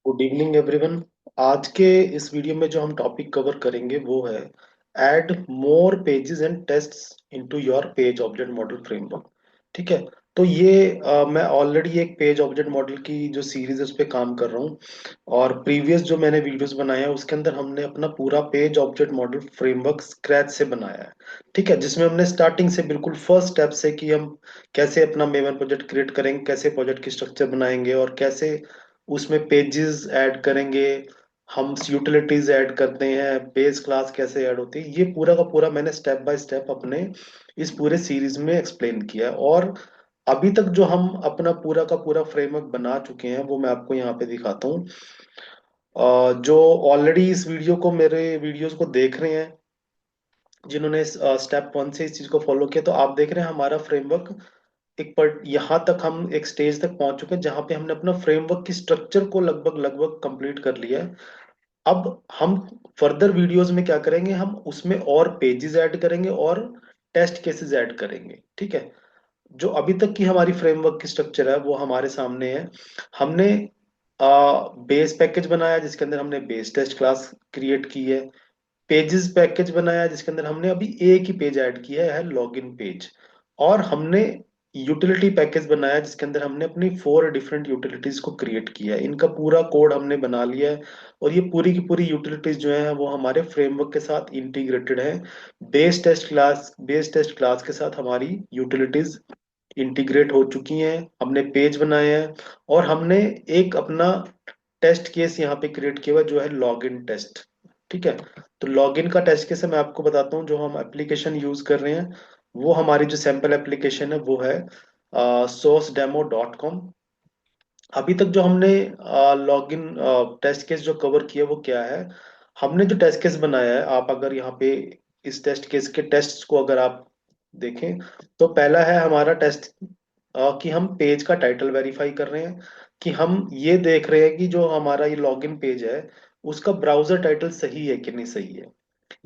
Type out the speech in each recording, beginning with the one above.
Good evening everyone. आज के इस वीडियो में जो हम टॉपिक कवर करेंगे वो है add more pages and tests into your page object model framework. ठीक है। तो ये मैं ऑलरेडी एक पेज ऑब्जेक्ट मॉडल की जो सीरीज है उस पे काम कर रहा हूँ। और प्रीवियस जो मैंने वीडियोस बनाए हैं उसके अंदर हमने अपना पूरा page object model framework scratch से बनाया है। ठीक है, जिसमें हमने स्टार्टिंग से बिल्कुल फर्स्ट स्टेप से कि हम कैसे अपना मेवन प्रोजेक्ट क्रिएट करेंगे, कैसे प्रोजेक्ट की स्ट्रक्चर बनाएंगे और कैसे उसमें पेजेस ऐड करेंगे, हम यूटिलिटीज ऐड करते हैं, बेस क्लास कैसे ऐड होती है, ये पूरा का पूरा मैंने स्टेप बाय स्टेप अपने इस पूरे सीरीज में एक्सप्लेन किया है। और अभी तक जो हम अपना पूरा का पूरा फ्रेमवर्क बना चुके हैं वो मैं आपको यहाँ पे दिखाता हूँ। जो ऑलरेडी इस वीडियो को मेरे वीडियोस को देख रहे हैं, जिन्होंने स्टेप वन से इस चीज को फॉलो किया, तो आप देख रहे हैं हमारा फ्रेमवर्क एक पर यहाँ तक हम एक स्टेज तक पहुंच चुके हैं जहां पे हमने अपना फ्रेमवर्क की स्ट्रक्चर को लगभग लगभग कंप्लीट कर लिया है। अब हम फर्दर वीडियोस में क्या करेंगे, हम उसमें और पेजेस ऐड करेंगे और टेस्ट केसेस ऐड करेंगे। ठीक है। जो अभी तक की हमारी फ्रेमवर्क की स्ट्रक्चर है वो हमारे सामने है। हमने बेस पैकेज बनाया जिसके अंदर हमने बेस टेस्ट क्लास क्रिएट की है। पेजेस पैकेज बनाया जिसके अंदर हमने अभी एक ही पेज ऐड किया है, लॉगिन पेज। और हमने यूटिलिटी पैकेज बनाया जिसके अंदर हमने अपनी 4 डिफरेंट यूटिलिटीज को क्रिएट किया है, इनका पूरा कोड हमने बना लिया है। और ये पूरी की पूरी यूटिलिटीज जो है वो हमारे फ्रेमवर्क के साथ इंटीग्रेटेड है। बेस टेस्ट क्लास के साथ हमारी यूटिलिटीज इंटीग्रेट हो चुकी हैं, हमने पेज बनाए हैं। और हमने एक अपना टेस्ट केस यहाँ पे क्रिएट किया हुआ है जो है लॉगिन टेस्ट। ठीक है। तो लॉगिन का टेस्ट केस है, मैं आपको बताता हूँ। जो हम एप्लीकेशन यूज कर रहे हैं वो हमारी जो सैंपल एप्लीकेशन है वो है sourcedemo.com। अभी तक जो हमने लॉगिन टेस्ट केस जो कवर किया वो क्या है, हमने जो टेस्ट केस बनाया है, आप अगर यहाँ पे इस टेस्ट केस के टेस्ट को अगर आप देखें, तो पहला है हमारा टेस्ट कि हम पेज का टाइटल वेरीफाई कर रहे हैं, कि हम ये देख रहे हैं कि जो हमारा ये लॉगिन पेज है उसका ब्राउजर टाइटल सही है कि नहीं सही है।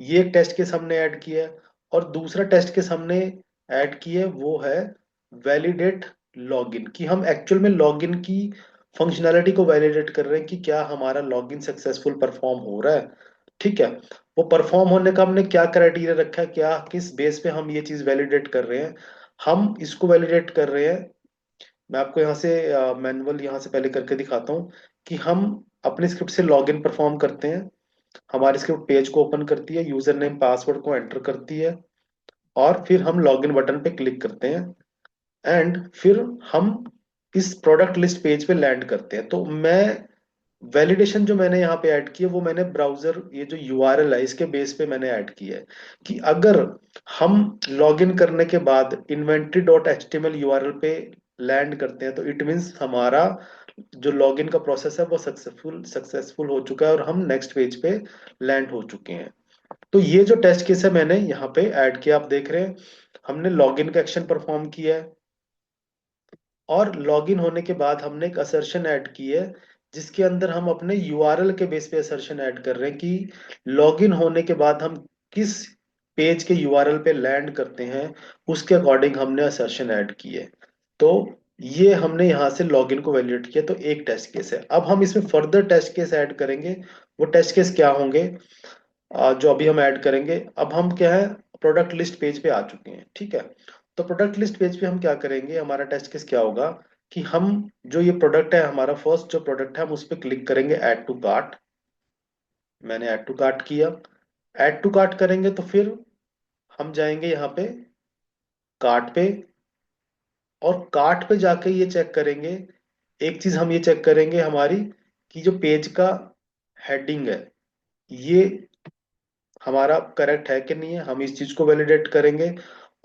ये एक टेस्ट केस हमने ऐड किया है। और दूसरा टेस्ट केस हमने ऐड किया है वो है वैलिडेट लॉगिन, कि हम एक्चुअल में लॉगिन की फंक्शनैलिटी को वैलिडेट कर रहे हैं कि क्या हमारा लॉगिन सक्सेसफुल परफॉर्म हो रहा है। ठीक है। वो परफॉर्म होने का हमने क्या क्राइटेरिया रखा है, क्या किस बेस पे हम ये चीज वैलिडेट कर रहे हैं। हम इसको वैलिडेट कर रहे हैं, मैं आपको यहाँ से मैनुअल यहाँ से पहले करके दिखाता हूँ, कि हम अपने स्क्रिप्ट से लॉगिन परफॉर्म करते हैं। हमारी स्क्रिप्ट पेज को ओपन करती है, यूजर नेम पासवर्ड को एंटर करती है, और फिर हम लॉगिन बटन पे क्लिक करते हैं। एंड फिर हम इस प्रोडक्ट लिस्ट पेज पे लैंड करते हैं। तो मैं वैलिडेशन जो मैंने यहाँ पे ऐड की है वो मैंने ब्राउजर ये जो यूआरएल है इसके बेस पे मैंने ऐड की है, कि अगर हम लॉगिन करने के बाद inventory dot H T M L URL पे लैंड करते हैं तो इट मीन्स हमारा जो लॉगिन का प्रोसेस है वो सक्सेसफुल सक्सेसफुल हो चुका है और हम नेक्स्ट पेज पे लैंड हो चुके हैं। तो ये जो टेस्ट केस है मैंने यहाँ पे ऐड किया, आप देख रहे हैं हमने लॉगिन का एक्शन परफॉर्म किया है। और लॉगिन होने के बाद हमने एक असर्शन ऐड की है जिसके अंदर हम अपने यूआरएल के बेस पे असर्शन ऐड कर रहे हैं कि लॉगिन होने के बाद हम किस पेज के यूआरएल पे लैंड करते हैं, उसके अकॉर्डिंग हमने असर्शन ऐड की है। तो ये हमने यहाँ से लॉगिन को वैलिडेट किया, तो एक टेस्ट केस है। अब हम इसमें फर्दर टेस्ट केस ऐड करेंगे। वो टेस्ट केस क्या होंगे, जो अभी हम ऐड करेंगे। अब हम क्या है, प्रोडक्ट लिस्ट पेज पे आ चुके हैं। ठीक है। तो प्रोडक्ट लिस्ट पेज पे हम क्या करेंगे, हमारा टेस्ट केस क्या होगा, कि हम जो ये प्रोडक्ट है, हमारा फर्स्ट जो प्रोडक्ट है, हम उस पर क्लिक करेंगे ऐड टू कार्ट। मैंने ऐड टू कार्ट किया। ऐड टू कार्ट करेंगे तो फिर हम जाएंगे यहाँ पे कार्ट पे, और कार्ट पे जाके ये चेक करेंगे, एक चीज हम ये चेक करेंगे हमारी, कि जो पेज का हेडिंग है ये हमारा करेक्ट है कि नहीं है, हम इस चीज को वैलिडेट करेंगे।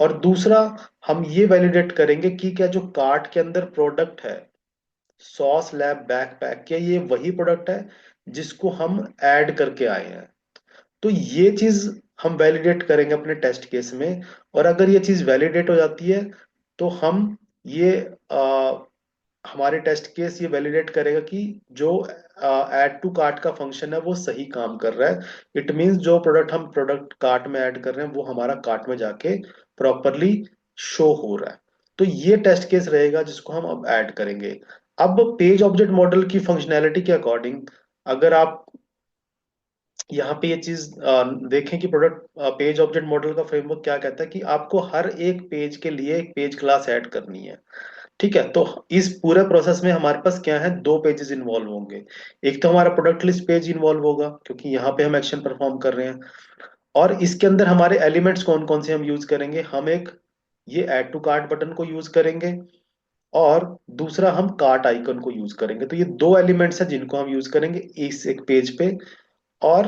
और दूसरा, हम ये वैलिडेट करेंगे कि क्या जो कार्ट के अंदर प्रोडक्ट है, सॉस लैब बैकपैक, क्या ये वही प्रोडक्ट है जिसको हम ऐड करके आए हैं। तो ये चीज हम वैलिडेट करेंगे अपने टेस्ट केस में। और अगर ये चीज वैलिडेट हो जाती है तो हम ये हमारे टेस्ट केस ये वैलिडेट करेगा कि जो ऐड टू कार्ट का फंक्शन है वो सही काम कर रहा है। इट मींस जो प्रोडक्ट हम प्रोडक्ट कार्ट में ऐड कर रहे हैं वो हमारा कार्ट में जाके प्रॉपरली शो हो रहा है। तो ये टेस्ट केस रहेगा जिसको हम अब ऐड करेंगे। अब पेज ऑब्जेक्ट मॉडल की फंक्शनैलिटी के अकॉर्डिंग, अगर आप यहाँ पे ये चीज देखें कि प्रोडक्ट पेज ऑब्जेक्ट मॉडल का फ्रेमवर्क क्या कहता है कि आपको हर एक पेज के लिए एक पेज क्लास ऐड करनी है। ठीक है, तो इस पूरे प्रोसेस में हमारे पास क्या है, दो पेजेस इन्वॉल्व होंगे। एक तो हमारा प्रोडक्ट लिस्ट पेज इन्वॉल्व होगा क्योंकि यहाँ पे हम एक्शन परफॉर्म कर रहे हैं, और इसके अंदर हमारे एलिमेंट्स कौन कौन से हम यूज करेंगे, हम एक ये ऐड टू कार्ट बटन को यूज करेंगे, और दूसरा हम कार्ट आइकन को यूज करेंगे। तो ये दो एलिमेंट्स हैं जिनको हम यूज करेंगे इस एक पेज पे। और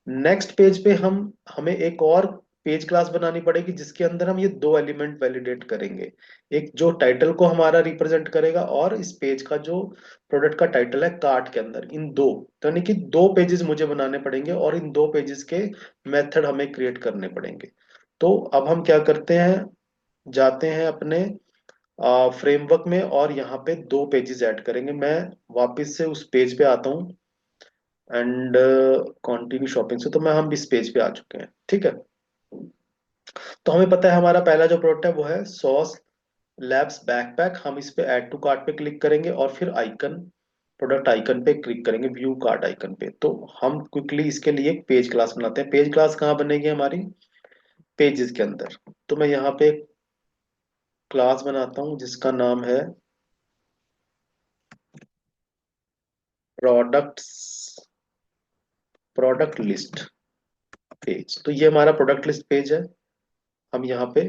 नेक्स्ट पेज पे हम हमें एक और पेज क्लास बनानी पड़ेगी जिसके अंदर हम ये दो एलिमेंट वैलिडेट करेंगे, एक जो टाइटल को हमारा रिप्रेजेंट करेगा, और इस पेज का जो प्रोडक्ट का टाइटल है कार्ट के अंदर, इन दो, तो यानी कि दो पेजेस मुझे बनाने पड़ेंगे और इन दो पेजेस के मेथड हमें क्रिएट करने पड़ेंगे। तो अब हम क्या करते हैं, जाते हैं अपने फ्रेमवर्क में और यहाँ पे दो पेजेस ऐड करेंगे। मैं वापस से उस पेज पे आता हूँ एंड कंटिन्यू शॉपिंग से, तो मैं हम इस पेज पे आ चुके हैं। ठीक है, तो हमें पता है हमारा पहला जो प्रोडक्ट है वो है सॉस लैब्स बैकपैक। हम इस पे ऐड टू कार्ट पे क्लिक करेंगे और फिर आइकन, प्रोडक्ट आइकन पे क्लिक करेंगे, व्यू कार्ट आइकन पे। तो हम क्विकली इसके लिए एक पेज क्लास बनाते हैं। पेज क्लास कहाँ बनेगी हमारी, पेजेस के अंदर। तो मैं यहाँ पे क्लास बनाता हूँ जिसका नाम है प्रोडक्ट्स, प्रोडक्ट लिस्ट पेज। तो ये हमारा प्रोडक्ट लिस्ट पेज है। हम यहाँ पे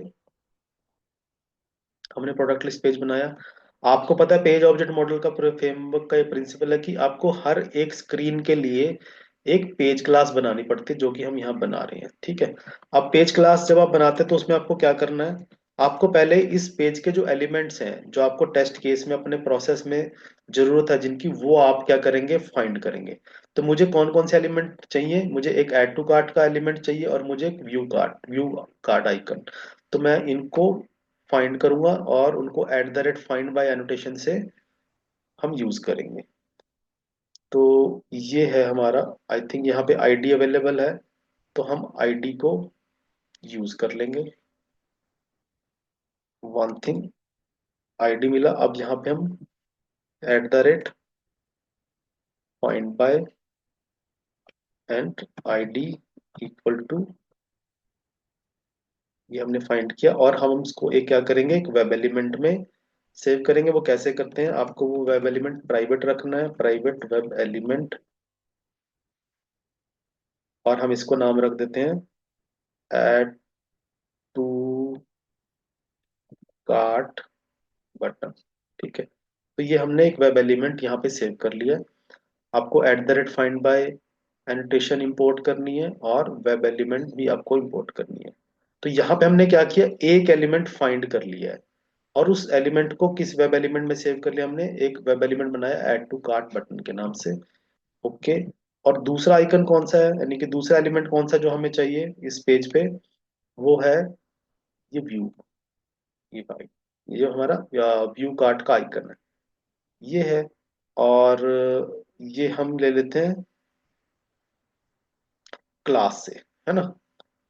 हमने प्रोडक्ट लिस्ट पेज बनाया। आपको पता है पेज ऑब्जेक्ट मॉडल का फ्रेमवर्क का ये प्रिंसिपल है कि आपको हर एक स्क्रीन के लिए एक पेज क्लास बनानी पड़ती है, जो कि हम यहाँ बना रहे हैं। ठीक है, अब पेज क्लास जब आप बनाते हैं तो उसमें आपको क्या करना है, आपको पहले इस पेज के जो एलिमेंट्स हैं जो आपको टेस्ट केस में अपने प्रोसेस में जरूरत है जिनकी, वो आप क्या करेंगे, फाइंड करेंगे। तो मुझे कौन कौन से एलिमेंट चाहिए, मुझे एक ऐड टू कार्ट का एलिमेंट चाहिए और मुझे एक व्यू कार्ट आइकन। तो मैं इनको फाइंड करूंगा और उनको eight the rate find bye annotation से हम यूज करेंगे। तो ये है हमारा, आई थिंक यहाँ पे आईडी अवेलेबल है, तो हम आईडी को यूज कर लेंगे। वन थिंग, आईडी मिला। अब यहाँ पे हम at the rate find by and ID equal to, ये हमने फाइंड किया, और हम इसको एक क्या करेंगे, एक वेब एलिमेंट में सेव करेंगे। वो कैसे करते हैं, आपको वो वेब एलिमेंट प्राइवेट रखना है, प्राइवेट वेब एलिमेंट, और हम इसको नाम रख देते हैं ऐड टू कार्ट बटन। ठीक है, तो ये हमने एक वेब एलिमेंट यहाँ पे सेव कर लिया। आपको eight the rate find bye annotation import करनी है और वेब एलिमेंट भी आपको इंपोर्ट करनी है। तो यहाँ पे हमने क्या किया, एक एलिमेंट फाइंड कर लिया है और उस एलिमेंट को किस वेब एलिमेंट में सेव कर लिया, हमने एक वेब एलिमेंट बनाया ऐड टू कार्ट बटन के नाम से। ओके, और दूसरा आइकन कौन सा है, यानी कि दूसरा एलिमेंट कौन सा जो हमें चाहिए इस पेज पे, वो है ये व्यू, ये भाई, ये जो हमारा व्यू कार्ट का आइकन है, ये है। और ये हम ले लेते हैं क्लास से, है ना।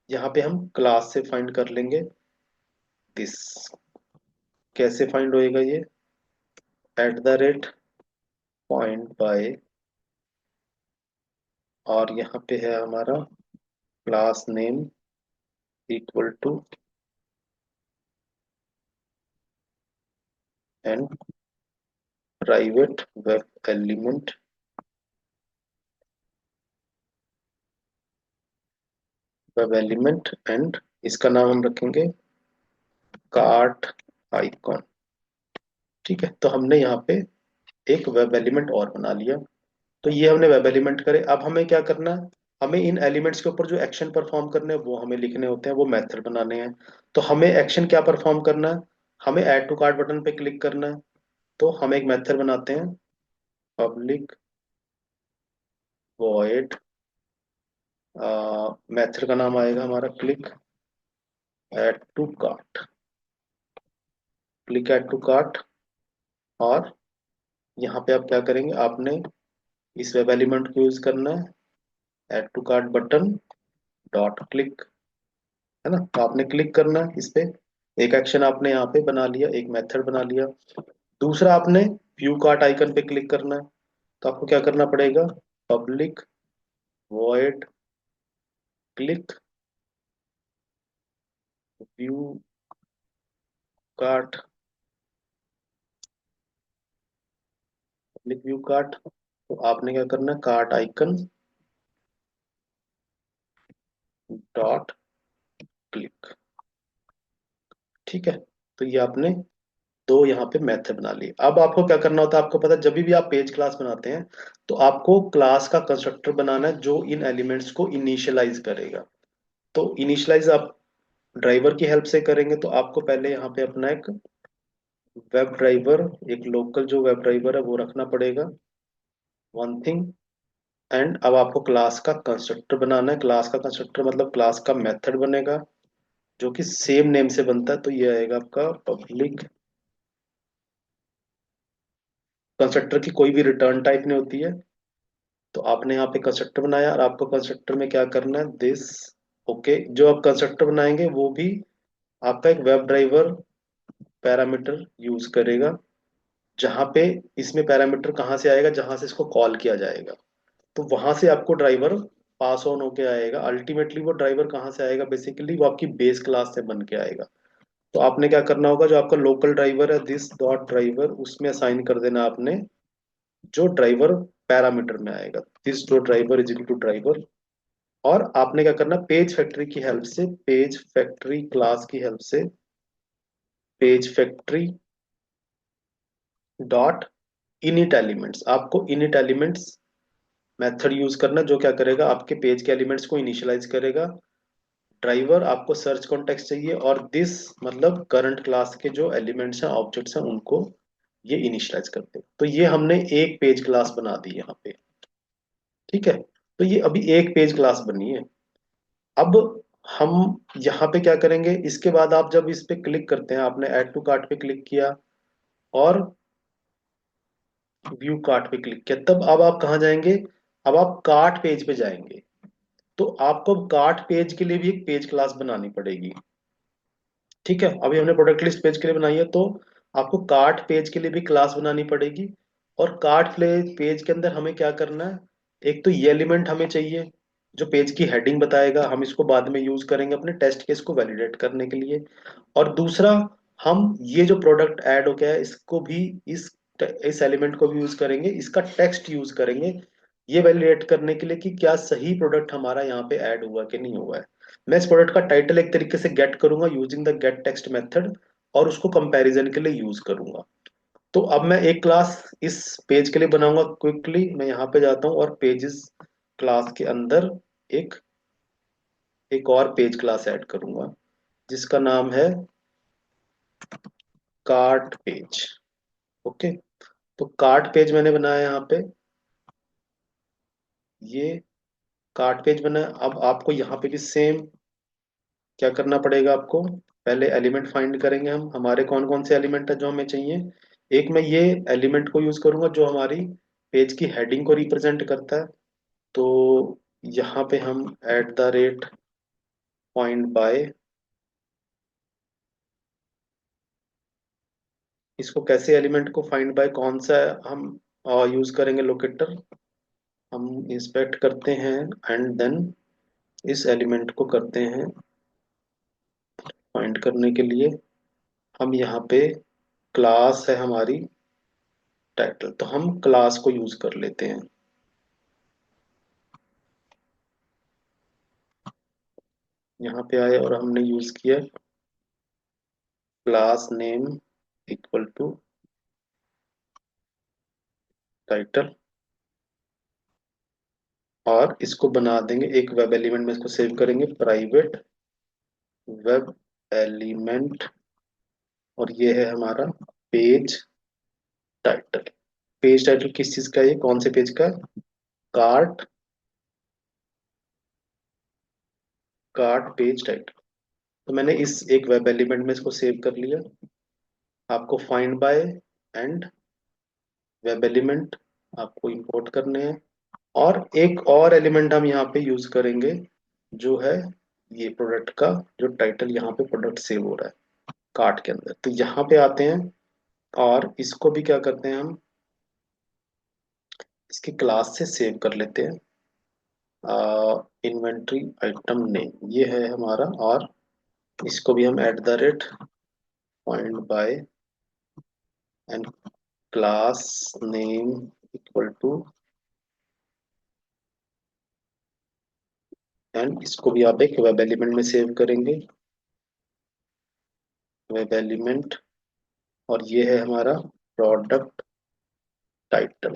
यहाँ पे हम क्लास से फाइंड कर लेंगे दिस। कैसे फाइंड होएगा ये, at the rate point by, और यहाँ पे है हमारा class name equal to and private web element, web element and इसका नाम हम रखेंगे कार्ट आइकॉन। ठीक है, तो हमने यहाँ पे एक वेब एलिमेंट और बना लिया। तो ये हमने वेब एलिमेंट करे। अब हमें क्या करना है, हमें इन एलिमेंट्स के ऊपर जो एक्शन परफॉर्म करने हैं वो हमें लिखने होते हैं, वो मेथड बनाने हैं। तो हमें एक्शन क्या परफॉर्म करना है, हमें ऐड टू कार्ट बटन पे क्लिक करना है। तो हम एक मेथड बनाते हैं, पब्लिक वॉइड, मेथड का नाम आएगा हमारा click add to cart, click add to cart. और यहाँ पे आप क्या करेंगे, आपने इस वेब एलिमेंट को यूज करना है, add to cart button dot click, है ना। तो आपने क्लिक करना है इस पे, एक एक्शन आपने यहाँ पे बना लिया, एक मेथड बना लिया। दूसरा आपने व्यू कार्ट आइकन पे क्लिक करना है। तो आपको क्या करना पड़ेगा, public void click view cart, public view cart. तो आपने क्या करना है, कार्ट आइकन डॉट क्लिक। ठीक है, तो ये आपने दो यहाँ पे मेथड बना लिए। अब आपको क्या करना होता है, आपको पता है जब भी आप पेज क्लास बनाते हैं तो आपको क्लास का कंस्ट्रक्टर बनाना है जो इन एलिमेंट्स को इनिशियलाइज करेगा। तो इनिशियलाइज आप ड्राइवर की हेल्प से करेंगे। तो आपको पहले यहाँ पे अपना एक वेब ड्राइवर, एक लोकल जो वेब ड्राइवर है वो रखना पड़ेगा, वन थिंग। एंड अब आपको क्लास का कंस्ट्रक्टर बनाना है। क्लास का कंस्ट्रक्टर मतलब क्लास का मेथड बनेगा जो कि सेम नेम से बनता है। तो ये आएगा आपका पब्लिक, कंस्ट्रक्टर की कोई भी रिटर्न टाइप नहीं होती है। तो आपने यहाँ पे कंस्ट्रक्टर बनाया और आपको कंस्ट्रक्टर में क्या करना है, दिस। ओके, जो आप कंस्ट्रक्टर बनाएंगे वो भी आपका एक वेब ड्राइवर पैरामीटर यूज करेगा, जहां पे इसमें पैरामीटर कहाँ से आएगा, जहां से इसको कॉल किया जाएगा। तो वहां से आपको ड्राइवर पास ऑन होके आएगा। अल्टीमेटली वो ड्राइवर कहाँ से आएगा, बेसिकली वो आपकी बेस क्लास से बन के आएगा। तो आपने क्या करना होगा, जो आपका लोकल ड्राइवर है दिस डॉट ड्राइवर, उसमें असाइन कर देना आपने जो ड्राइवर पैरामीटर में आएगा, this dot driver is equal to driver. और आपने क्या करना, पेज फैक्ट्री की हेल्प से, पेज फैक्ट्री क्लास की हेल्प से, page factory dot init elements, आपको इनिट एलिमेंट्स मेथड यूज करना जो क्या करेगा, आपके पेज के एलिमेंट्स को इनिशियलाइज करेगा। ड्राइवर आपको सर्च कॉन्टेक्स्ट चाहिए, और दिस मतलब करंट क्लास के जो एलिमेंट्स हैं ऑब्जेक्ट्स हैं उनको ये इनिशियलाइज करते हैं। तो ये हमने एक पेज क्लास बना दी यहाँ पे। ठीक है, तो ये अभी एक पेज क्लास बनी है। अब हम यहाँ पे क्या करेंगे, इसके बाद आप जब इस पे क्लिक करते हैं, आपने ऐड टू कार्ट पे क्लिक किया और व्यू कार्ट पे क्लिक किया, तब अब आप कहाँ जाएंगे, अब आप कार्ट पेज पे जाएंगे। तो आपको कार्ट पेज के लिए भी एक पेज क्लास बनानी पड़ेगी। ठीक है, अभी हमने प्रोडक्ट लिस्ट पेज के लिए बनाई है, तो आपको कार्ट पेज के लिए भी क्लास बनानी पड़ेगी। और कार्ट पेज के अंदर हमें क्या करना है, एक तो ये एलिमेंट हमें चाहिए जो पेज की हेडिंग बताएगा, हम इसको बाद में यूज करेंगे अपने टेस्ट केस को वैलिडेट करने के लिए। और दूसरा, हम ये जो प्रोडक्ट ऐड हो गया है इसको भी, इस इस एलिमेंट को भी यूज करेंगे, इसका टेक्स्ट यूज करेंगे ये वैलिडेट करने के लिए कि क्या सही प्रोडक्ट हमारा यहाँ पे ऐड हुआ कि नहीं हुआ है। मैं इस प्रोडक्ट का टाइटल एक तरीके से गेट करूंगा using the gate text method, और उसको कंपैरिजन के लिए यूज करूंगा। तो अब मैं एक क्लास इस पेज के लिए बनाऊंगा। क्विकली मैं यहाँ पे जाता हूँ और पेजेस क्लास के अंदर एक एक और पेज क्लास ऐड करूंगा जिसका नाम है कार्ट पेज। ओके, तो कार्ट पेज मैंने बनाया यहाँ पे, ये कार्ट पेज बना है। अब आपको यहाँ पे भी सेम क्या करना पड़ेगा, आपको पहले एलिमेंट फाइंड करेंगे हम, हमारे कौन कौन से एलिमेंट है जो हमें चाहिए। एक मैं ये एलिमेंट को यूज करूंगा जो हमारी पेज की हेडिंग को रिप्रेजेंट करता है। तो यहाँ पे हम at the rate point bye, इसको कैसे एलिमेंट को फाइंड बाय कौन सा हम यूज करेंगे, लोकेटर हम इंस्पेक्ट करते हैं एंड देन इस एलिमेंट को करते हैं फाइंड करने के लिए। हम यहाँ पे क्लास है हमारी टाइटल, तो हम क्लास को यूज कर लेते हैं। यहाँ पे आए और हमने यूज किया class name equal to title, और इसको बना देंगे एक वेब एलिमेंट में, इसको सेव करेंगे प्राइवेट वेब एलिमेंट। और ये है हमारा पेज टाइटल। पेज टाइटल किस चीज का है, ये कौन से पेज का है, कार्ट, कार्ट पेज टाइटल। तो मैंने इस एक वेब एलिमेंट में इसको सेव कर लिया। आपको find by and web element आपको इंपोर्ट करने हैं। और एक और एलिमेंट हम यहाँ पे यूज करेंगे जो है ये प्रोडक्ट का जो टाइटल, यहाँ पे प्रोडक्ट सेव हो रहा है कार्ट के अंदर। तो यहाँ पे आते हैं और इसको भी क्या करते हैं हम, इसकी क्लास से सेव कर लेते हैं। इन्वेंट्री आइटम नेम ये है हमारा, और इसको भी हम at the rate point by and class name equal to, and इसको भी आप एक वेब एलिमेंट में सेव करेंगे, वेब एलिमेंट। और ये है हमारा product title.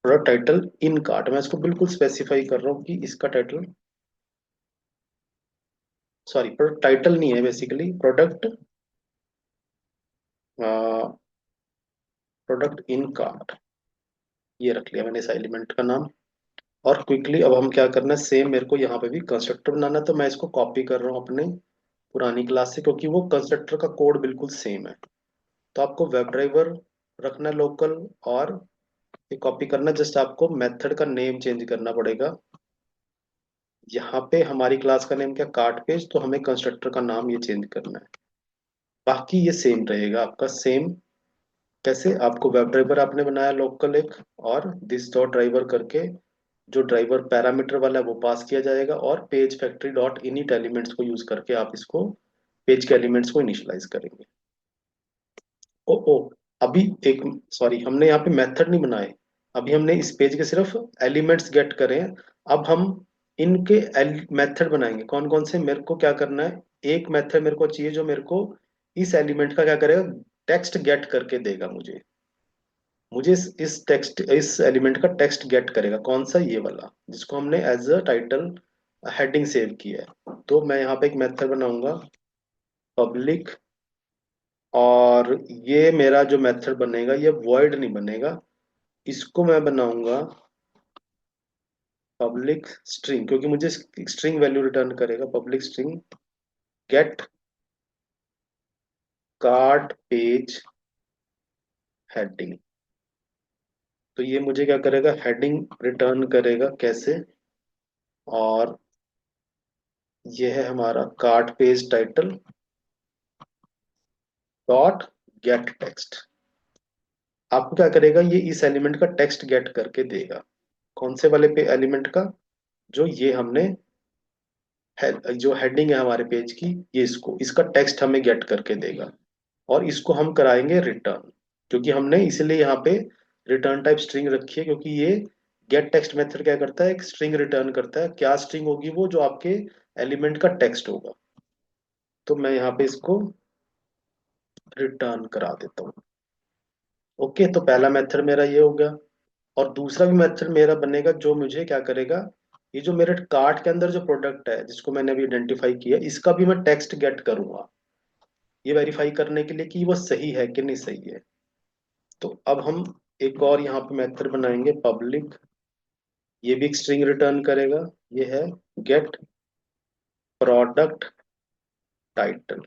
Product title in cart, मैं इसको बिल्कुल स्पेसिफाई कर रहा हूँ कि इसका टाइटल, सॉरी प्रोडक्ट टाइटल नहीं है, basically product, product in cart, ये रख लिया मैंने इस एलिमेंट का नाम। और क्विकली अब हम क्या करना है, सेम मेरे को यहाँ पे भी कंस्ट्रक्टर बनाना है, तो मैं इसको कॉपी कर रहा हूँ अपने पुरानी क्लास से, क्योंकि वो कंस्ट्रक्टर का कोड बिल्कुल सेम है। तो आपको वेब ड्राइवर रखना है लोकल, और ये कॉपी करना, जस्ट आपको मेथड का नेम चेंज करना पड़ेगा। यहाँ पे हमारी क्लास का नेम क्या, कार्ट पेज, तो हमें कंस्ट्रक्टर का नाम ये चेंज करना है। बाकी ये सेम रहेगा आपका, सेम। कैसे, आपको वेब ड्राइवर आपने बनाया लोकल एक, और दिस डॉट ड्राइवर करके जो ड्राइवर पैरामीटर वाला है वो पास किया जाएगा, और page factory dot init elements को यूज करके आप इसको पेज के एलिमेंट्स को इनिशियलाइज करेंगे। ओ ओ, अभी एक, सॉरी हमने यहाँ पे मेथड नहीं बनाए, अभी हमने इस पेज के सिर्फ एलिमेंट्स गेट करे हैं। अब हम इनके मेथड बनाएंगे, कौन कौन से, मेरे को क्या करना है, एक मेथड मेरे को चाहिए जो मेरे को इस एलिमेंट का क्या करेगा, टेक्स्ट गेट करके देगा मुझे। मुझे इस टेक्स्ट, इस एलिमेंट का टेक्स्ट गेट करेगा, कौन सा, ये वाला जिसको हमने as a title heading save किया है। तो मैं यहाँ पे एक मेथड बनाऊंगा, पब्लिक, और ये मेरा जो मेथड बनेगा ये वॉइड नहीं बनेगा, इसको मैं बनाऊंगा पब्लिक स्ट्रिंग, क्योंकि मुझे स्ट्रिंग वैल्यू रिटर्न करेगा। Public string get card page heading, तो ये मुझे क्या करेगा, हेडिंग रिटर्न करेगा, कैसे, और ये है हमारा card page title dot gate text. आपको क्या करेगा, ये इस एलिमेंट का टेक्स्ट गेट करके देगा, कौन से वाले पे एलिमेंट का, जो ये हमने जो हेडिंग है हमारे पेज की, ये इसको, इसका टेक्स्ट हमें गेट करके देगा। और इसको हम कराएंगे रिटर्न, क्योंकि हमने इसलिए यहाँ पे रिटर्न टाइप स्ट्रिंग रखी है, क्योंकि ये गेट टेक्स्ट मेथड क्या करता है, एक स्ट्रिंग रिटर्न करता है। क्या स्ट्रिंग होगी वो, जो आपके एलिमेंट का टेक्स्ट होगा। तो मैं यहाँ पे इसको रिटर्न करा देता हूँ। ओके, तो पहला मेथड मेरा ये हो गया। और दूसरा भी मेथड मेरा बनेगा, जो मुझे क्या करेगा, ये जो मेरे कार्ट के अंदर जो प्रोडक्ट है जिसको मैंने अभी आइडेंटिफाई किया, इसका भी मैं टेक्स्ट गेट करूंगा, ये वेरीफाई करने के लिए कि वो सही है कि नहीं सही है। तो अब हम एक और यहाँ पे मेथड बनाएंगे, पब्लिक, ये भी एक स्ट्रिंग रिटर्न करेगा, ये है गेट प्रोडक्ट टाइटल।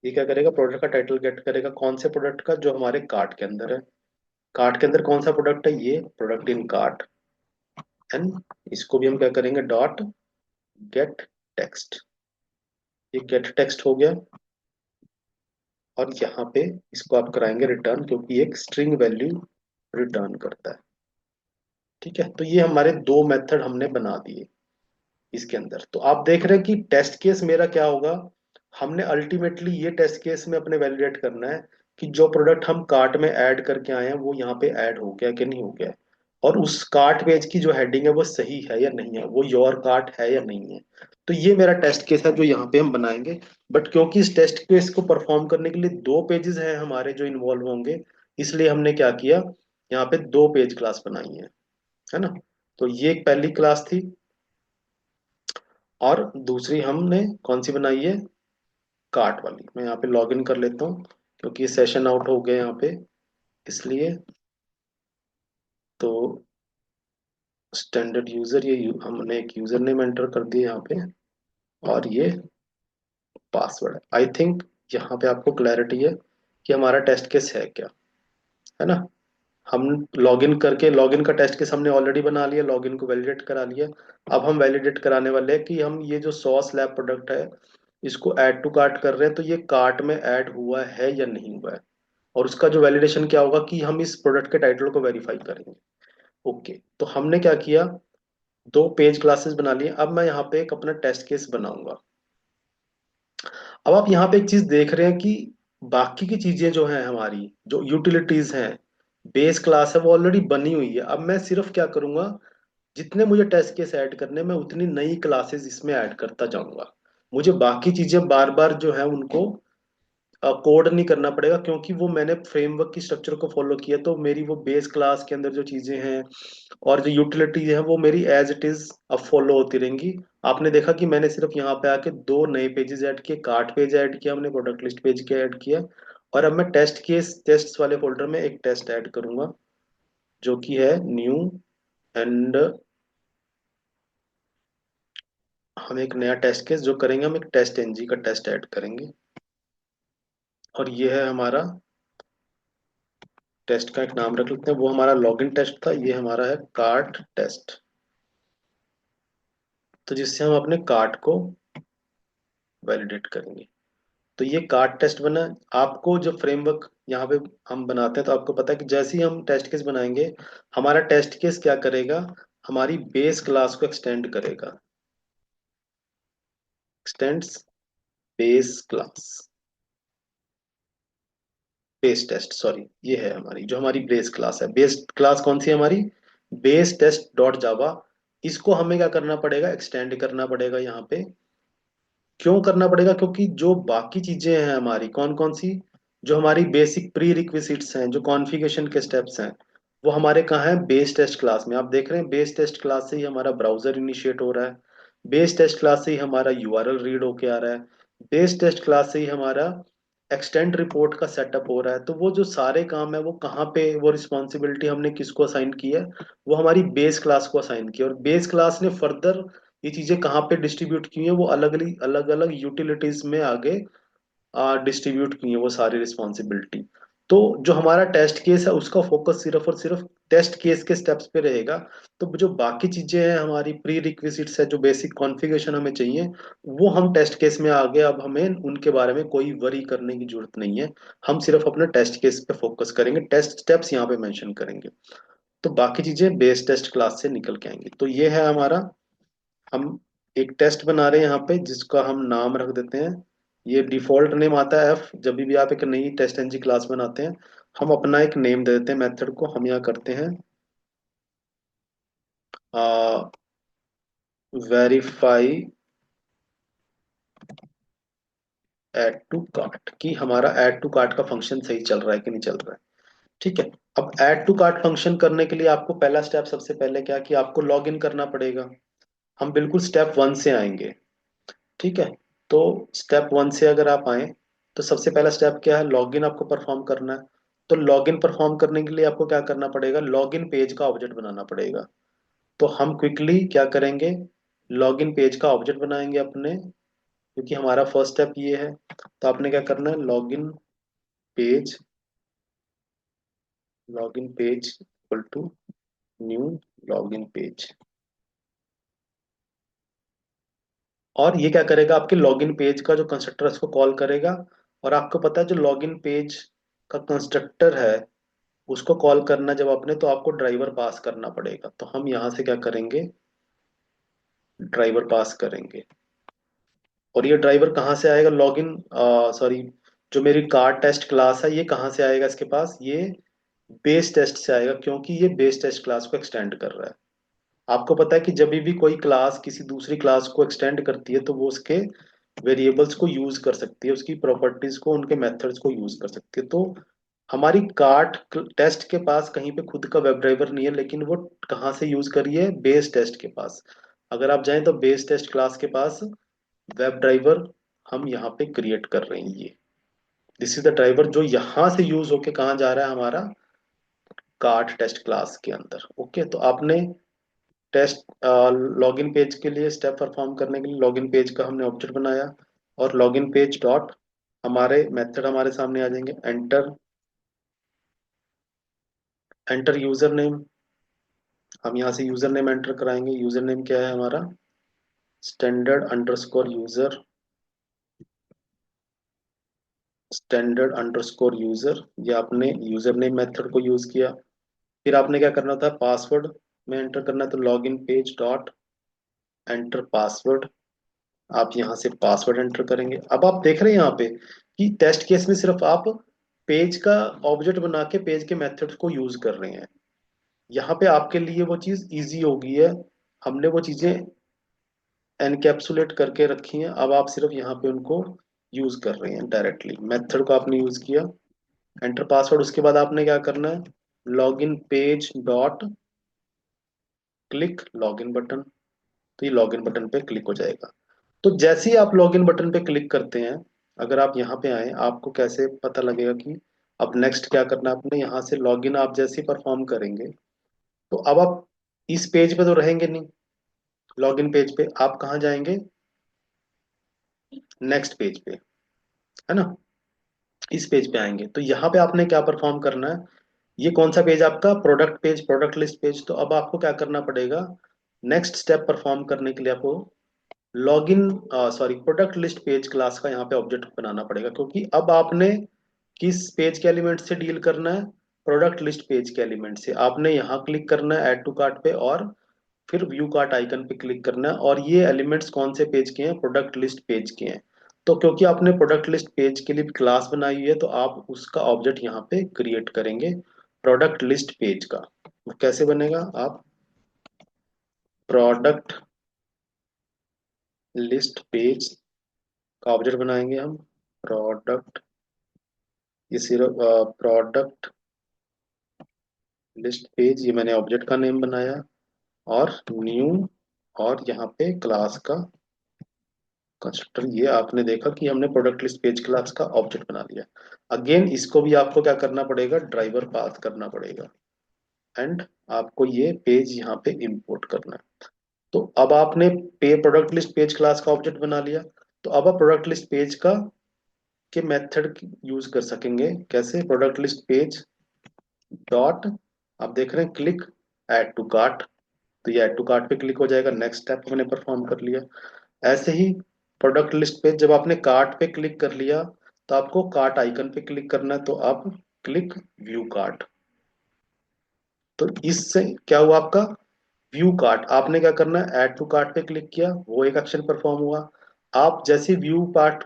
ये क्या करेगा, प्रोडक्ट का टाइटल गेट करेगा, कौन से प्रोडक्ट का, जो हमारे कार्ट के अंदर है। कार्ट के अंदर कौन सा प्रोडक्ट है, ये प्रोडक्ट इन कार्ट। एंड इसको भी हम क्या करेंगे, डॉट गेट टेक्स्ट, ये गेट टेक्स्ट हो गया। और यहाँ पे इसको आप कराएंगे रिटर्न, क्योंकि एक स्ट्रिंग वैल्यू रिटर्न करता है। ठीक है, तो ये हमारे दो मेथड हमने बना दिए इसके अंदर। तो आप देख रहे हैं कि टेस्ट केस मेरा क्या होगा, हमने अल्टीमेटली ये टेस्ट केस में अपने वैलिडेट करना है कि जो प्रोडक्ट हम कार्ट में ऐड करके आए हैं वो यहाँ पे ऐड हो गया कि नहीं हो गया, और उस कार्ट पेज की जो हेडिंग है वो सही है या नहीं है, वो योर कार्ट है या नहीं है। तो ये मेरा टेस्ट केस है जो यहाँ पे हम बनाएंगे। बट क्योंकि इस टेस्ट केस को परफॉर्म करने के लिए दो पेजेस हैं हमारे जो इन्वॉल्व होंगे, इसलिए हमने क्या किया, यहाँ पे दो पेज क्लास बनाई है ना। तो ये एक पहली क्लास थी, और दूसरी हमने कौन सी बनाई है, कार्ट वाली। मैं यहाँ पे लॉग इन कर लेता हूँ, क्योंकि ये सेशन आउट हो गए यहाँ पे, इसलिए। तो स्टैंडर्ड यूजर, ये हमने एक यूजर नेम एंटर कर दिया यहाँ पे, और ये पासवर्ड है। आई थिंक यहाँ पे आपको क्लैरिटी है कि हमारा टेस्ट केस है क्या, है ना। हम लॉगिन करके, लॉगिन का टेस्ट केस हमने ऑलरेडी बना लिया, लॉगिन को वैलिडेट करा लिया। अब हम वैलिडेट कराने वाले हैं कि हम ये जो सॉस लैब प्रोडक्ट है इसको ऐड टू कार्ट कर रहे हैं, तो ये कार्ट में ऐड हुआ है या नहीं हुआ है। और उसका जो वैलिडेशन क्या होगा कि हम इस प्रोडक्ट के टाइटल को वेरीफाई करेंगे। ओके, तो हमने क्या किया, दो पेज क्लासेस बना लिए। अब मैं यहाँ पे एक अपना टेस्ट केस बनाऊंगा। अब आप यहाँ पे एक चीज देख रहे हैं कि बाकी की चीजें जो हैं हमारी, जो यूटिलिटीज हैं, बेस क्लास है वो ऑलरेडी बनी हुई है। अब मैं सिर्फ क्या करूंगा, जितने मुझे टेस्ट केस ऐड करने, मैं उतनी नई क्लासेस इसमें ऐड करता जाऊंगा। मुझे बाकी चीजें बार बार जो है उनको कोड नहीं करना पड़ेगा, क्योंकि वो मैंने फ्रेमवर्क की स्ट्रक्चर को फॉलो किया। तो मेरी वो बेस क्लास के अंदर जो चीजें हैं और जो यूटिलिटीज है वो मेरी एज इट इज अब फॉलो होती रहेंगी। आपने देखा कि मैंने सिर्फ यहाँ पे आके दो नए पेजेस ऐड किए, कार्ट पेज ऐड किया हमने, प्रोडक्ट लिस्ट पेज के ऐड किया। और अब मैं टेस्ट केस, टेस्ट वाले फोल्डर में एक टेस्ट ऐड करूंगा जो कि है न्यू। एंड हम एक नया टेस्ट केस जो करेंगे, हम एक टेस्ट एनजी का टेस्ट ऐड करेंगे। और ये है हमारा टेस्ट का एक नाम रख लेते हैं, वो हमारा लॉगिन टेस्ट था, ये हमारा है कार्ट टेस्ट। तो जिससे हम अपने कार्ट को वैलिडेट करेंगे। तो ये कार्ट टेस्ट बना। आपको जब फ्रेमवर्क यहाँ पे हम बनाते हैं तो आपको पता है कि जैसे ही हम टेस्ट केस बनाएंगे, हमारा टेस्ट केस क्या करेगा, हमारी बेस क्लास को एक्सटेंड करेगा। Extends base class, base test, sorry, ये है हमारी जो हमारी बेस क्लास है। बेस क्लास कौन सी है हमारी, बेस टेस्ट डॉट जावा। इसको हमें क्या करना पड़ेगा, एक्सटेंड करना पड़ेगा यहाँ पे। क्यों करना पड़ेगा, क्योंकि जो बाकी चीजें हैं हमारी, कौन कौन सी, जो हमारी बेसिक प्री रिक्विजिट्स हैं, जो कॉन्फ़िगरेशन के स्टेप्स हैं, वो हमारे कहाँ हैं, बेस टेस्ट क्लास में। आप देख रहे हैं बेस टेस्ट क्लास से ही हमारा ब्राउजर इनिशिएट हो रहा है, बेस टेस्ट क्लास से ही हमारा यूआरएल रीड होके आ रहा है, बेस टेस्ट क्लास से ही हमारा एक्सटेंड रिपोर्ट का सेटअप हो रहा है। तो वो जो सारे काम है वो कहाँ पे, वो रिस्पॉन्सिबिलिटी हमने किसको असाइन की है, वो हमारी बेस क्लास को असाइन की है। और बेस क्लास ने फर्दर ये चीजें कहाँ पे डिस्ट्रीब्यूट की हैं, वो अलग अलग यूटिलिटीज में आगे डिस्ट्रीब्यूट की है वो सारी रिस्पॉन्सिबिलिटी। तो जो हमारा टेस्ट केस है उसका फोकस सिर्फ और सिर्फ टेस्ट केस के स्टेप्स पे रहेगा। तो जो बाकी चीजें हैं हमारी प्री रिक्विजिट्स है, जो बेसिक कॉन्फ़िगरेशन हमें चाहिए, वो हम टेस्ट केस में आगे, अब हमें उनके बारे में कोई वरी करने की जरूरत नहीं है। हम सिर्फ अपने टेस्ट केस पे फोकस करेंगे, टेस्ट स्टेप्स यहाँ पे मेंशन करेंगे। तो बाकी चीजें बेस टेस्ट क्लास से निकल के आएंगी। तो ये है हमारा, हम एक टेस्ट बना रहे हैं यहाँ पे जिसका हम नाम रख देते हैं, ये डिफॉल्ट नेम आता है एफ, जब भी आप एक नई टेस्ट एनजी क्लास बनाते हैं हम अपना एक नेम दे देते हैं मेथड को। हम यहाँ करते हैं वेरीफाई ऐड टू कार्ट, कि हमारा ऐड टू कार्ट का फंक्शन सही चल रहा है कि नहीं चल रहा है। ठीक है। अब ऐड टू कार्ट फंक्शन करने के लिए आपको पहला स्टेप, सबसे पहले क्या, कि आपको लॉग इन करना पड़ेगा। हम बिल्कुल स्टेप वन से आएंगे। ठीक है। तो स्टेप वन से अगर आप आए तो सबसे पहला स्टेप क्या है, लॉगिन आपको परफॉर्म करना है। तो लॉगिन परफॉर्म करने के लिए आपको क्या करना पड़ेगा, लॉगिन पेज का ऑब्जेक्ट बनाना पड़ेगा। तो हम क्विकली क्या करेंगे, लॉगिन पेज का ऑब्जेक्ट बनाएंगे अपने, क्योंकि हमारा फर्स्ट स्टेप ये है। तो आपने क्या करना है, page login page equal to new login page. और ये क्या करेगा, आपके लॉगिन पेज का जो कंस्ट्रक्टर है उसको कॉल करेगा। और आपको पता है जो लॉगिन पेज का कंस्ट्रक्टर है उसको कॉल करना जब आपने, तो आपको ड्राइवर पास करना पड़ेगा। तो हम यहाँ से क्या करेंगे, ड्राइवर पास करेंगे। और ये ड्राइवर कहाँ से आएगा, लॉगिन, सॉरी, जो मेरी कार टेस्ट क्लास है ये कहाँ से आएगा इसके पास, ये बेस टेस्ट से आएगा, क्योंकि ये बेस टेस्ट क्लास को एक्सटेंड कर रहा है। आपको पता है कि जब भी कोई क्लास किसी दूसरी क्लास को एक्सटेंड करती है तो वो उसके वेरिएबल्स को यूज कर सकती है, उसकी प्रॉपर्टीज को, उनके मेथड्स को यूज कर सकती है। तो हमारी कार्ट टेस्ट के पास कहीं पे खुद का वेब ड्राइवर नहीं है, लेकिन वो कहाँ से यूज करिए, बेस टेस्ट के पास। अगर आप जाएं तो बेस टेस्ट क्लास के पास वेब ड्राइवर हम यहाँ पे क्रिएट कर रहे हैं। ये दिस इज द ड्राइवर जो यहाँ से यूज होके कहाँ जा रहा है, हमारा कार्ट टेस्ट क्लास के अंदर। ओके, तो आपने टेस्ट लॉगिन पेज के लिए स्टेप परफॉर्म करने के लिए लॉगिन पेज का हमने ऑब्जेक्ट बनाया। और लॉगिन पेज डॉट, हमारे मेथड हमारे सामने आ जाएंगे, एंटर, एंटर यूजर नेम। हम यहाँ से यूजर नेम एंटर कराएंगे। यूजर नेम क्या है हमारा, standard underscore user. Standard underscore user, ये आपने यूजर नेम मेथड को यूज किया। फिर आपने क्या करना था, पासवर्ड में एंटर करना है, तो log in page dot enter password, आप यहाँ से पासवर्ड एंटर करेंगे। अब आप देख रहे हैं यहाँ पे कि टेस्ट केस में सिर्फ आप पेज का ऑब्जेक्ट बना के पेज के मेथड्स को यूज कर रहे हैं। यहाँ पे आपके लिए वो चीज इजी हो गई है, हमने वो चीजें एनकैप्सुलेट करके रखी हैं, अब आप सिर्फ यहाँ पे उनको यूज कर रहे हैं डायरेक्टली। मेथड को आपने यूज किया, एंटर पासवर्ड, उसके बाद आपने क्या करना है, log in page dot click login button, तो ये लॉगिन बटन पे क्लिक हो जाएगा। तो जैसे ही आप लॉगिन बटन पे क्लिक करते हैं, अगर आप यहाँ पे आए, आपको कैसे पता लगेगा कि अब नेक्स्ट क्या करना है आपने, यहाँ से लॉगिन आप जैसे ही परफॉर्म करेंगे, तो अब आप इस पेज पे तो रहेंगे नहीं, लॉगिन पेज पे आप कहाँ जाएंगे, नेक्स्ट पेज पे, है ना, इस पेज पे आएंगे। तो यहाँ पे आपने क्या परफॉर्म करना है, ये कौन सा पेज आपका, product page, product list page. तो अब आपको क्या करना पड़ेगा, नेक्स्ट स्टेप परफॉर्म करने के लिए आपको login sorry product list page class का यहाँ पे ऑब्जेक्ट बनाना पड़ेगा, क्योंकि अब आपने किस पेज के एलिमेंट से डील करना है, प्रोडक्ट लिस्ट पेज के एलिमेंट से। आपने यहाँ क्लिक करना है ऐड टू कार्ट पे, और फिर व्यू कार्ट आइकन पे क्लिक करना है, और ये एलिमेंट्स कौन से पेज के हैं, प्रोडक्ट लिस्ट पेज के हैं। तो क्योंकि आपने प्रोडक्ट लिस्ट पेज के लिए क्लास बनाई हुई है, तो आप उसका ऑब्जेक्ट यहाँ पे क्रिएट करेंगे प्रोडक्ट लिस्ट पेज का। वो कैसे बनेगा, आप प्रोडक्ट लिस्ट पेज का ऑब्जेक्ट बनाएंगे हम, प्रोडक्ट, ये सिर्फ प्रोडक्ट लिस्ट पेज, ये मैंने ऑब्जेक्ट का नेम बनाया, और न्यू, और यहाँ पे क्लास का कंस्ट्रक्टर, ये आपने देखा कि हमने प्रोडक्ट लिस्ट पेज क्लास का ऑब्जेक्ट बना लिया। अगेन इसको भी आपको क्या करना पड़ेगा, ड्राइवर पास करना पड़ेगा, एंड आपको ये पेज यहाँ पे इंपोर्ट करना है। तो अब आपने पे प्रोडक्ट लिस्ट पेज क्लास का ऑब्जेक्ट बना लिया, तो अब आप प्रोडक्ट लिस्ट पेज का के मेथड यूज कर सकेंगे, कैसे, प्रोडक्ट लिस्ट पेज डॉट, आप देख रहे हैं क्लिक ऐड टू कार्ट, तो ये ऐड टू कार्ट पे क्लिक हो जाएगा, नेक्स्ट स्टेप हमने परफॉर्म कर लिया। ऐसे ही प्रोडक्ट लिस्ट पे जब आपने कार्ट पे क्लिक कर लिया, तो आपको कार्ट आइकन पे क्लिक करना है, तो आप क्लिक व्यू कार्ट। तो इससे क्या हुआ आपका, व्यू कार्ट, आपने क्या करना है, ऐड टू कार्ट पे क्लिक किया, वो एक एक्शन परफॉर्म हुआ। आप जैसे व्यू कार्ट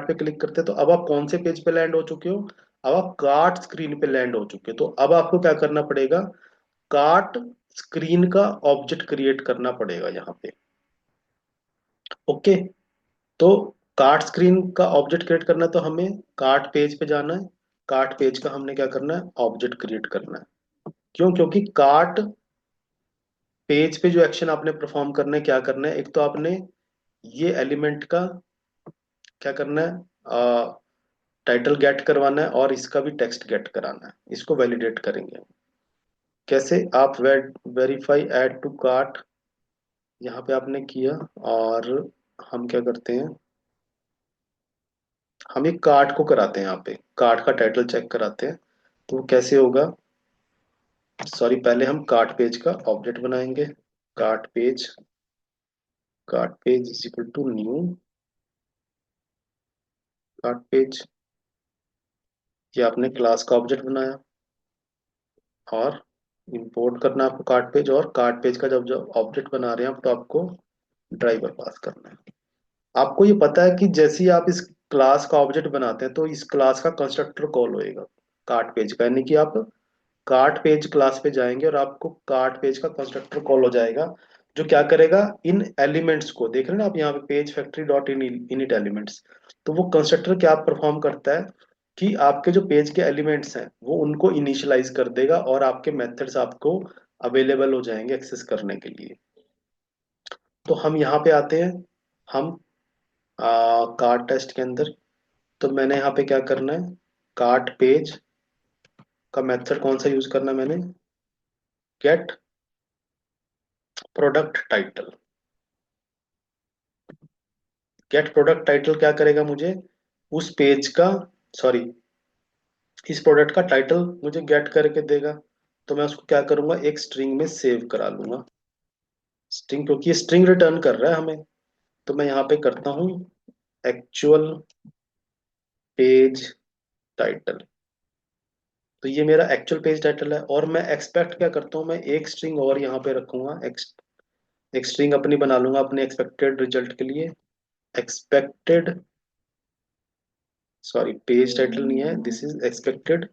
पे क्लिक करते हैं, तो अब आप कौन से पेज पे लैंड हो चुके हो, अब आप कार्ट स्क्रीन पे लैंड हो चुके हो। तो अब आपको क्या करना पड़ेगा, कार्ट स्क्रीन का ऑब्जेक्ट क्रिएट करना पड़ेगा यहाँ पे। ओके, तो कार्ट स्क्रीन का ऑब्जेक्ट क्रिएट करना है, तो हमें कार्ट पेज पे जाना है, कार्ट पेज का हमने क्या करना है, ऑब्जेक्ट क्रिएट करना है। क्यों, क्योंकि कार्ट पेज पे जो एक्शन आपने परफॉर्म करना है, क्या करना है, एक तो आपने ये एलिमेंट का क्या करना है, टाइटल गेट करवाना है, और इसका भी टेक्स्ट गेट कराना है, इसको वैलिडेट करेंगे। कैसे, आप वेरीफाई ऐड टू कार्ट यहाँ पे आपने किया, और हम क्या करते हैं, हम एक कार्ट को कराते हैं, यहाँ पे कार्ट का टाइटल चेक कराते हैं। तो वो कैसे होगा, सॉरी पहले हम कार्ट पेज का ऑब्जेक्ट बनाएंगे, cart page, cart page is equal to new cart page, ये आपने क्लास का ऑब्जेक्ट बनाया, और इंपोर्ट करना है आपको कार्ट पेज, और कार्ट पेज का जब जब ऑब्जेक्ट बना रहे हैं आप, तो आपको ड्राइवर पास करना है। आपको ये पता है कि जैसे ही आप इस क्लास का ऑब्जेक्ट बनाते हैं, तो इस क्लास का कंस्ट्रक्टर कॉल होएगा कार्ट पेज का, यानी कि आप कार्ट पेज क्लास पे जाएंगे, और आपको कार्ट पेज का कंस्ट्रक्टर कॉल हो जाएगा, जो क्या करेगा, इन एलिमेंट्स को देख रहे हैं ना आप यहाँ पे, page factory dot in init elements. तो वो कंस्ट्रक्टर क्या परफॉर्म करता है कि आपके जो पेज के एलिमेंट्स हैं वो उनको इनिशियलाइज कर देगा, और आपके मेथड्स आपको अवेलेबल हो जाएंगे एक्सेस करने के लिए। तो हम यहाँ पे आते हैं, हम कार्ट टेस्ट के अंदर, तो मैंने यहाँ पे क्या करना है, कार्ट पेज का मेथड कौन सा यूज करना है मैंने, get product title. Get product title क्या करेगा, मुझे उस पेज का, सॉरी इस प्रोडक्ट का टाइटल मुझे गेट करके देगा। तो मैं उसको क्या करूंगा, एक स्ट्रिंग में सेव करा लूंगा, स्ट्रिंग, क्योंकि ये स्ट्रिंग रिटर्न कर रहा है हमें। तो मैं यहाँ पे करता हूँ एक्चुअल पेज टाइटल। तो ये मेरा एक्चुअल पेज टाइटल है, और मैं एक्सपेक्ट क्या करता हूँ, मैं एक स्ट्रिंग और यहाँ पे रखूंगा, एक स्ट्रिंग अपनी बना लूंगा अपने एक्सपेक्टेड रिजल्ट के लिए। एक्सपेक्टेड, सॉरी पेज टाइटल नहीं है, this is expected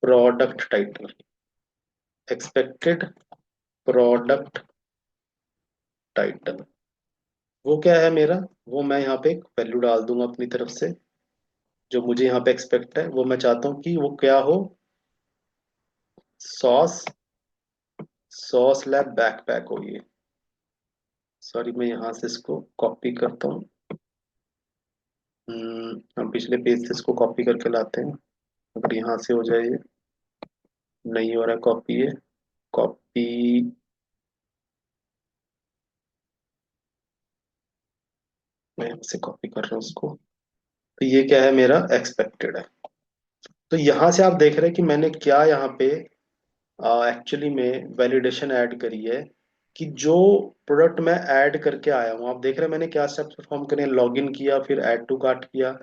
product title. Expected product title, वो क्या है मेरा, वो मैं यहाँ पे एक वैल्यू डाल दूंगा अपनी तरफ से। जो मुझे यहाँ पे एक्सपेक्ट है वो मैं चाहता हूँ कि वो क्या हो, सॉस, सॉस लैब बैकपैक हो ये। सॉरी मैं यहाँ से इसको कॉपी करता हूँ। हम पिछले पेज से इसको कॉपी करके लाते हैं, अगर यहाँ से हो जाए ये। नहीं हो रहा है कॉपी ये, कॉपी, मैं यहाँ से कॉपी कर रहा हूँ उसको। तो ये क्या है, मेरा एक्सपेक्टेड है। तो यहाँ से आप देख रहे हैं कि मैंने क्या यहाँ पे एक्चुअली में वैलिडेशन ऐड करी है, कि जो प्रोडक्ट मैं ऐड करके आया हूँ, आप देख रहे हैं मैंने क्या स्टेप्स परफॉर्म करे, लॉगिन किया, फिर ऐड टू कार्ट किया।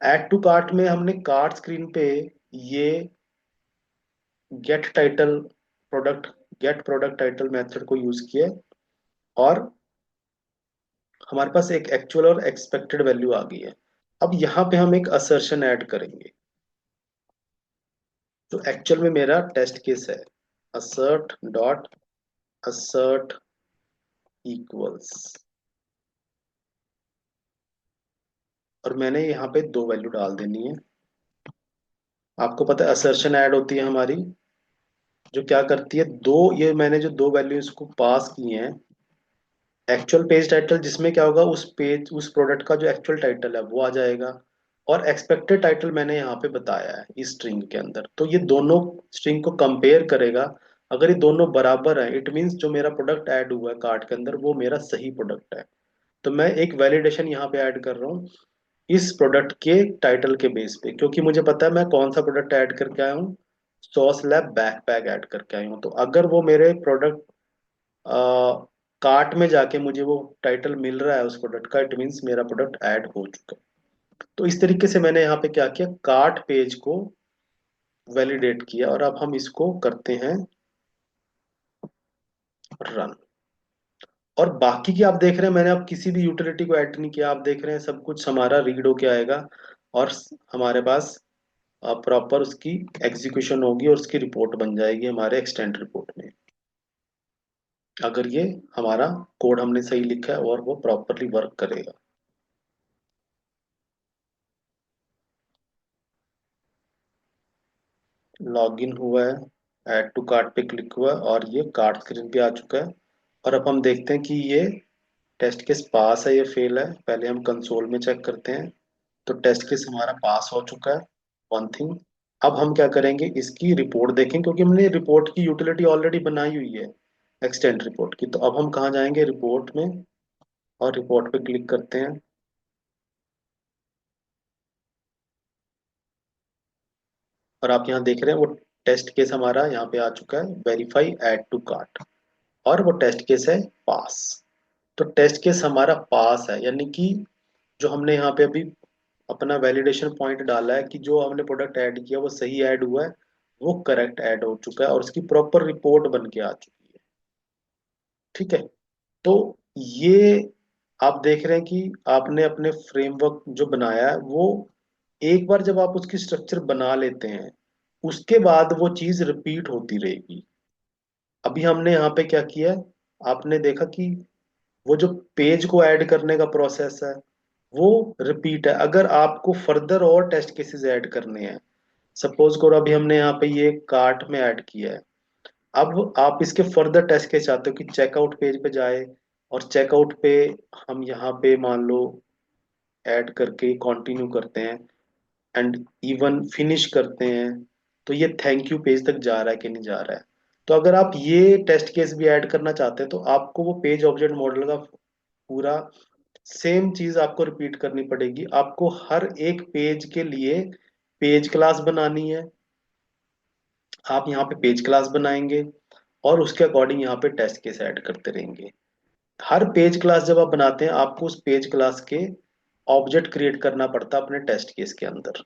ऐड टू कार्ट में हमने कार्ट स्क्रीन पे ये get title product, get product title method को यूज किया, और हमारे पास एक एक्चुअल और एक्सपेक्टेड वैल्यू आ गई है। अब यहाँ पे हम एक असर्शन ऐड करेंगे, जो एक्चुअल में मेरा टेस्ट केस है, assert डॉट assert इक्वल्स, और मैंने यहाँ पे दो वैल्यू डाल देनी है। आपको पता है असर्शन ऐड होती है हमारी, जो क्या करती है, दो, ये मैंने जो दो वैल्यूज को पास किए हैं, एक्चुअल पेज टाइटल जिसमें क्या होगा, उस पेज उस प्रोडक्ट का जो एक्चुअल टाइटल है वो आ जाएगा, और एक्सपेक्टेड टाइटल मैंने यहाँ पे बताया है इस स्ट्रिंग के अंदर। तो ये दोनों स्ट्रिंग को कंपेयर करेगा, अगर ये दोनों बराबर है इट मीन्स जो मेरा प्रोडक्ट ऐड हुआ है कार्ट के अंदर वो मेरा सही प्रोडक्ट है। तो मैं एक वैलिडेशन यहाँ पे ऐड कर रहा हूँ इस प्रोडक्ट के टाइटल के बेस पे, क्योंकि मुझे पता है मैं कौन सा प्रोडक्ट ऐड करके आया हूँ, सॉस लैब बैकपैक ऐड करके आया हूँ। तो अगर वो मेरे प्रोडक्ट कार्ट में जाके मुझे वो टाइटल मिल रहा है उस प्रोडक्ट का, इट मीन्स मेरा प्रोडक्ट ऐड हो चुका है। तो इस तरीके से मैंने यहाँ पे क्या किया, कार्ट पेज को वैलिडेट किया, और अब हम इसको करते हैं रन। और बाकी की आप देख रहे हैं मैंने अब किसी भी यूटिलिटी को ऐड नहीं किया, आप देख रहे हैं सब कुछ हमारा रीड होके आएगा, और हमारे पास प्रॉपर उसकी एग्जीक्यूशन होगी, और उसकी रिपोर्ट बन जाएगी हमारे एक्सटेंड रिपोर्ट में, अगर ये हमारा कोड हमने सही लिखा है और वो प्रॉपरली वर्क करेगा। लॉगिन हुआ है, ऐड टू कार्ट पे क्लिक हुआ है, और ये कार्ट स्क्रीन पे आ चुका है। और अब हम देखते हैं कि ये टेस्ट केस पास है या फेल है, पहले हम कंसोल में चेक करते हैं। तो टेस्ट केस हमारा पास हो चुका है, वन थिंग। अब हम क्या करेंगे, इसकी रिपोर्ट देखें, क्योंकि हमने रिपोर्ट की यूटिलिटी ऑलरेडी बनाई हुई है एक्सटेंड रिपोर्ट की। तो अब हम कहाँ जाएंगे, रिपोर्ट में, और रिपोर्ट पे क्लिक करते हैं। और आप यहाँ देख रहे हैं वो टेस्ट केस हमारा यहाँ पे आ चुका है, वेरीफाई ऐड टू कार्ट, और वो टेस्ट केस है पास। तो टेस्ट केस हमारा पास है, यानी कि जो हमने यहाँ पे अभी अपना वैलिडेशन पॉइंट डाला है कि जो हमने प्रोडक्ट ऐड किया वो सही ऐड हुआ है, वो करेक्ट ऐड हो चुका है, और उसकी प्रॉपर रिपोर्ट बन के आ चुकी है। ठीक है। तो ये आप देख रहे हैं कि आपने अपने फ्रेमवर्क जो बनाया है वो, एक बार जब आप उसकी स्ट्रक्चर बना लेते हैं उसके बाद वो चीज रिपीट होती रहेगी। अभी हमने यहाँ पे क्या किया, आपने देखा कि वो जो पेज को ऐड करने का प्रोसेस है वो रिपीट है। अगर आपको फर्दर और टेस्ट केसेस ऐड करने हैं, सपोज करो अभी हमने यहाँ पे ये कार्ट में ऐड किया है, अब आप इसके फर्दर टेस्ट केस चाहते हो कि चेकआउट पेज पे जाए, और चेकआउट पे हम यहाँ पे मान लो ऐड करके कंटिन्यू करते हैं, एंड इवन फिनिश करते हैं, तो ये थैंक यू पेज तक जा रहा है कि नहीं जा रहा है। तो अगर आप ये टेस्ट केस भी ऐड करना चाहते हैं तो आपको वो पेज ऑब्जेक्ट मॉडल का पूरा सेम चीज आपको रिपीट करनी पड़ेगी। आपको हर एक पेज के लिए पेज क्लास बनानी है, आप यहाँ पे पेज क्लास बनाएंगे, और उसके अकॉर्डिंग यहाँ पे टेस्ट केस ऐड करते रहेंगे। हर पेज क्लास जब आप बनाते हैं आपको उस पेज क्लास के ऑब्जेक्ट क्रिएट करना पड़ता अपने टेस्ट केस के अंदर।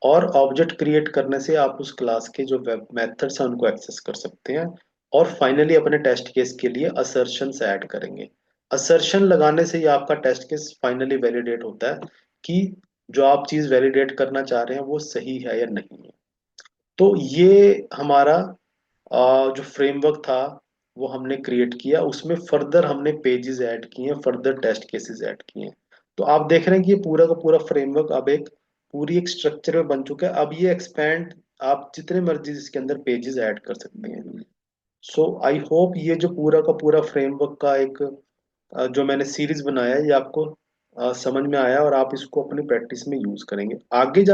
और ऑब्जेक्ट क्रिएट करने से आप उस क्लास के जो वेब मेथड्स हैं उनको एक्सेस कर सकते हैं। और फाइनली अपने टेस्ट केस के लिए असर्शंस ऐड करेंगे। असर्शन लगाने से ही आपका टेस्ट केस फाइनली वैलिडेट होता है कि जो आप चीज वैलिडेट करना चाह रहे हैं वो सही है या नहीं है। तो ये हमारा जो फ्रेमवर्क था वो हमने क्रिएट किया, उसमें फर्दर हमने पेजेस ऐड किए हैं, फर्दर टेस्ट केसेस ऐड किए हैं। तो आप देख रहे हैं कि ये पूरा का पूरा फ्रेमवर्क अब एक पूरी एक स्ट्रक्चर में बन चुका है। अब ये एक्सपैंड आप जितने मर्जी इसके अंदर पेजेस ऐड कर सकते हैं। सो आई होप ये जो पूरा का पूरा फ्रेमवर्क का एक जो मैंने सीरीज बनाया है ये आपको समझ में आया और आप इसको अपनी प्रैक्टिस में यूज करेंगे आगे